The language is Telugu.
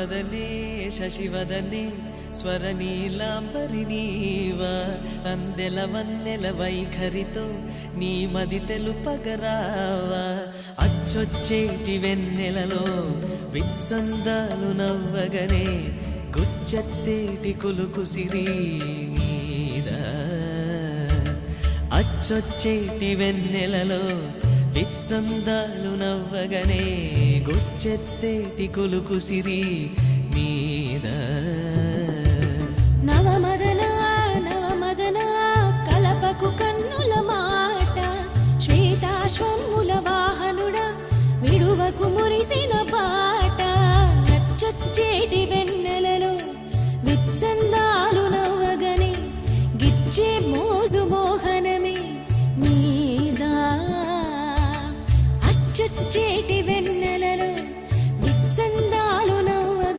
వదనే శశివదనే స్వరనీలాంబరి నీవా సందెల వన్నెల వైఖరితో నీ మది తెలుపగరావా అచ్చొచ్చేటి వెన్నెలలో విత్సందాలు నవ్వగనే గుచ్చెత్తేటి కులుకు సిరి నీదా అచ్చొచ్చేటి వెన్నెలలో విత్సందాలు నవ్వగనే గుచ్చెత్తేటి కులుకు సిరి నీదా